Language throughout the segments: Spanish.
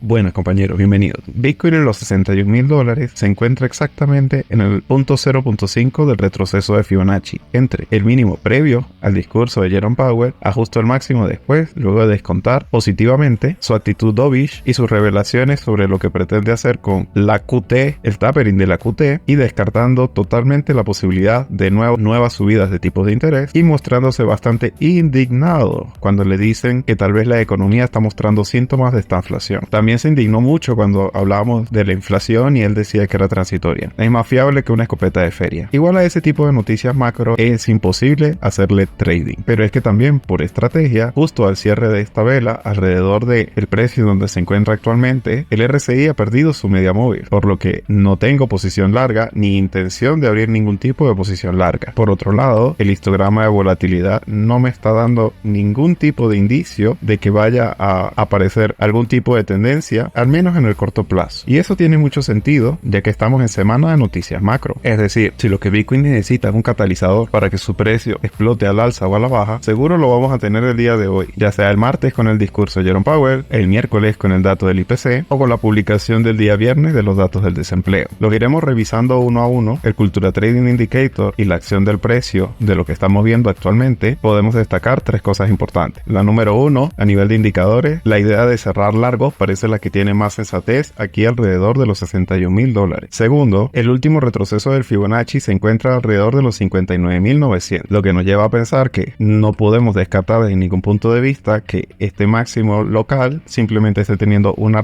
Buenas compañeros, bienvenidos. Bitcoin en los $61,000 se encuentra exactamente en el punto 0.5 del retroceso de Fibonacci, entre el mínimo previo al discurso de Jerome Powell a justo el máximo después, luego de descontar positivamente su actitud dovish y sus revelaciones sobre lo que pretende hacer con la QT, el tapering de la QT, y descartando totalmente la posibilidad de nuevas subidas de tipos de interés y mostrándose bastante indignado cuando le dicen que tal vez la economía está mostrando síntomas de esta inflación. También se indignó mucho cuando hablábamos de la inflación y él decía que era transitoria. Es más fiable que una escopeta de feria. Igual a ese tipo de noticias macro es imposible hacerle trading, pero es que también por estrategia, justo al cierre de esta vela, alrededor del precio donde se encuentra actualmente, el RSI ha perdido su media móvil, por lo que no tengo posición larga ni intención de abrir ningún tipo de posición larga. Por otro lado, el histograma de volatilidad no me está dando ningún tipo de indicio de que vaya a aparecer algún tipo de tendencia, al menos en el corto plazo. Y eso tiene mucho sentido, ya que estamos en semana de noticias macro. Es decir, si lo que Bitcoin necesita es un catalizador para que su precio explote al alza o a la baja, seguro lo vamos a tener el día de hoy, ya sea el martes con el discurso de Jerome Powell, el miércoles con el dato del IPC o con la publicación del día viernes de los datos del desempleo. Los iremos revisando uno a uno. El Cultura Trading Indicator y la acción del precio de lo que estamos viendo actualmente, podemos destacar tres cosas importantes. La número uno, a nivel de indicadores, la idea de cerrar largos parece la que tiene más sensatez aquí alrededor de los $61,000. Segundo, el último retroceso del Fibonacci se encuentra alrededor de los 59,900, lo que nos lleva a pensar que no podemos descartar desde ningún punto de vista que este máximo local simplemente esté teniendo un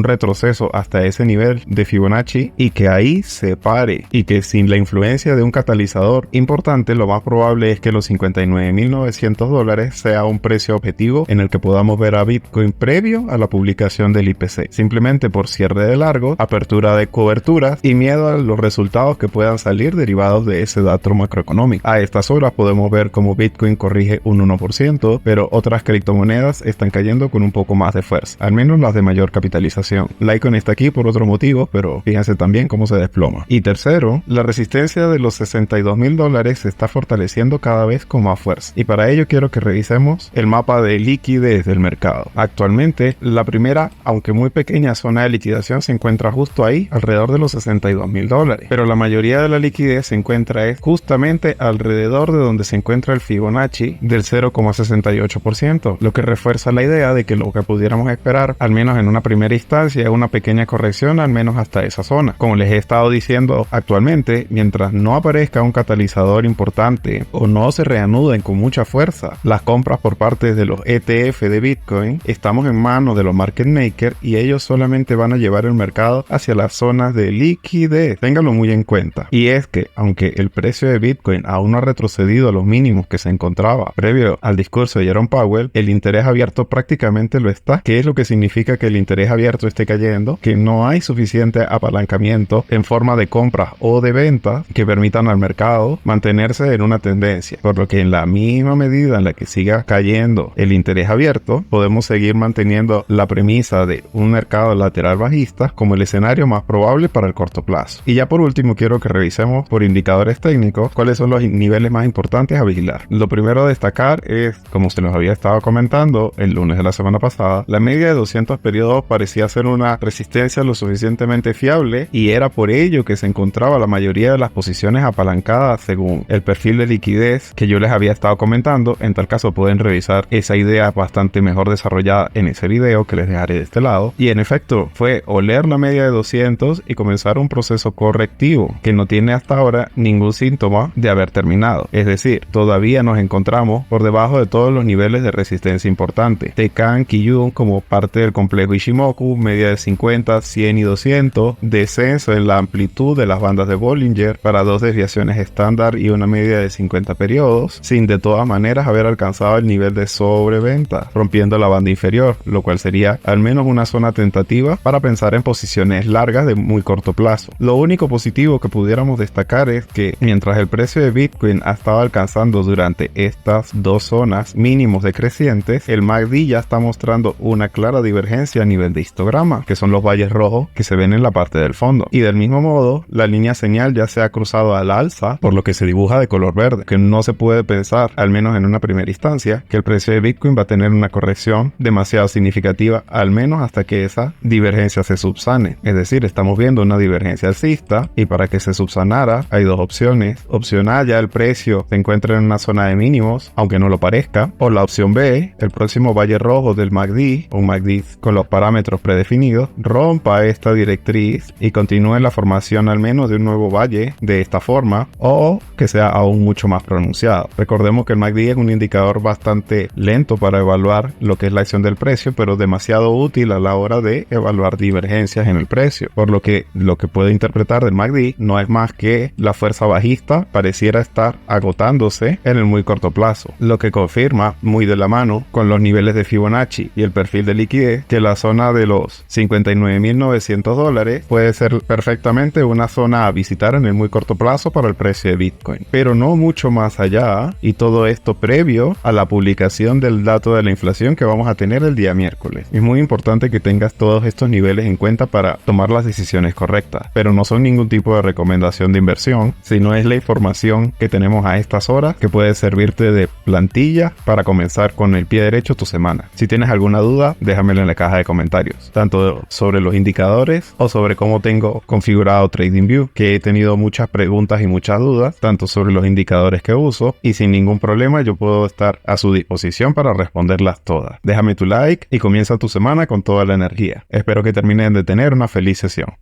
retroceso hasta ese nivel de Fibonacci y que ahí se pare, y que sin la influencia de un catalizador importante, lo más probable es que los $59,900 sea un precio objetivo en el que podamos ver a Bitcoin previo a la publicación del IPC, simplemente por cierre de largo, apertura de coberturas y miedo a los resultados que puedan salir derivados de ese dato macroeconómico. A estas horas podemos ver cómo Bitcoin corrige un 1%, pero otras criptomonedas están cayendo con un poco más de fuerza, al menos las de mayor capitalización. Litecoin está aquí por otro motivo, pero fíjense también cómo se desploma. Y tercero, la resistencia de los $62,000 se está fortaleciendo cada vez con más fuerza, y para ello quiero que revisemos el mapa de liquidez del mercado. Actualmente, la primera, aunque muy pequeña zona de liquidación se encuentra justo ahí, alrededor de los $62,000, pero la mayoría de la liquidez se encuentra justamente alrededor de donde se encuentra el Fibonacci del 0,68%, lo que refuerza la idea de que lo que pudiéramos esperar, al menos en una primera instancia, es una pequeña corrección, al menos hasta esa zona. Como les he estado diciendo actualmente, mientras no aparezca un catalizador importante o no se reanuden con mucha fuerza las compras por parte de los ETF de Bitcoin, estamos en manos de los market makers y ellos solamente van a llevar el mercado hacia las zonas de liquidez. Ténganlo muy en cuenta. Y es que, aunque el precio de Bitcoin aún no ha retrocedido a los mínimos que se encontraba previo al discurso de Jerome Powell, el interés abierto prácticamente lo está. ¿Qué es lo que significa que el interés abierto esté cayendo? Que no hay suficiente apalancamiento en forma de compras o de ventas que permitan al mercado mantenerse en una tendencia. Por lo que en la misma medida en la que siga cayendo el interés abierto, podemos seguir manteniendo la premisa de un mercado lateral bajista como el escenario más probable para el corto plazo. Y ya por último quiero que revisemos por indicadores técnicos cuáles son los niveles más importantes a vigilar. Lo primero a destacar es, como se los había estado comentando el lunes de la semana pasada, la media de 200 periodos parecía ser una resistencia lo suficientemente fiable y era por ello que se encontraba la mayoría de las posiciones apalancadas según el perfil de liquidez que yo les había estado comentando. En tal caso pueden revisar esa idea bastante mejor desarrollada en ese video que les dejaré de este lado. Y en efecto fue oler la media de 200 y comenzar un proceso correctivo que no tiene hasta ahora ningún síntoma de haber terminado. Es decir, todavía nos encontramos por debajo de todos los niveles de resistencia importantes. Tenkan, Kijun como parte del complejo Ichimoku, media de 50, 100 y 200, descenso en la amplitud de las bandas de Bollinger para dos desviaciones estándar y una media de 50 periodos, sin de todas maneras haber alcanzado el nivel de sobreventa, rompiendo la banda inferior, lo cual sería al menos una zona tentativa para pensar en posiciones largas de muy corto plazo. Lo único positivo que pudiéramos destacar es que mientras el precio de Bitcoin ha estado alcanzando durante estas dos zonas mínimos decrecientes, el MACD ya está mostrando una clara divergencia a nivel de histograma, que son los valles rojos que se ven en la parte del fondo. Y del mismo modo, la línea señal ya se ha cruzado al alza, por lo que se dibuja de color verde, que no se puede pensar, al menos en una primera instancia, que el precio de Bitcoin va a tener una corrección demasiado significativa, al al menos hasta que esa divergencia se subsane. Es decir, estamos viendo una divergencia alcista y para que se subsanara hay dos opciones. Opción A, ya el precio se encuentra en una zona de mínimos, aunque no lo parezca. O la opción B, el próximo valle rojo del MACD, un MACD con los parámetros predefinidos, rompa esta directriz y continúe la formación al menos de un nuevo valle de esta forma, o que sea aún mucho más pronunciado. Recordemos que el MACD es un indicador bastante lento para evaluar lo que es la acción del precio, pero demasiado útil a la hora de evaluar divergencias en el precio, por lo que puede interpretar del MACD no es más que la fuerza bajista pareciera estar agotándose en el muy corto plazo, lo que confirma muy de la mano con los niveles de Fibonacci y el perfil de liquidez que la zona de los $59.900 puede ser perfectamente una zona a visitar en el muy corto plazo para el precio de Bitcoin, pero no mucho más allá, y todo esto previo a la publicación del dato de la inflación que vamos a tener el día miércoles. Es muy importante que tengas todos estos niveles en cuenta para tomar las decisiones correctas, pero no son ningún tipo de recomendación de inversión, sino es la información que tenemos a estas horas que puede servirte de plantilla para comenzar con el pie derecho tu semana. Si tienes alguna duda, déjamela en la caja de comentarios, tanto sobre los indicadores o sobre cómo tengo configurado TradingView, que he tenido muchas preguntas y muchas dudas, tanto sobre los indicadores que uso, y sin ningún problema yo puedo estar a su disposición para responderlas todas. Déjame tu like y comienza tu semana con toda la energía. Espero que terminen de tener una feliz sesión.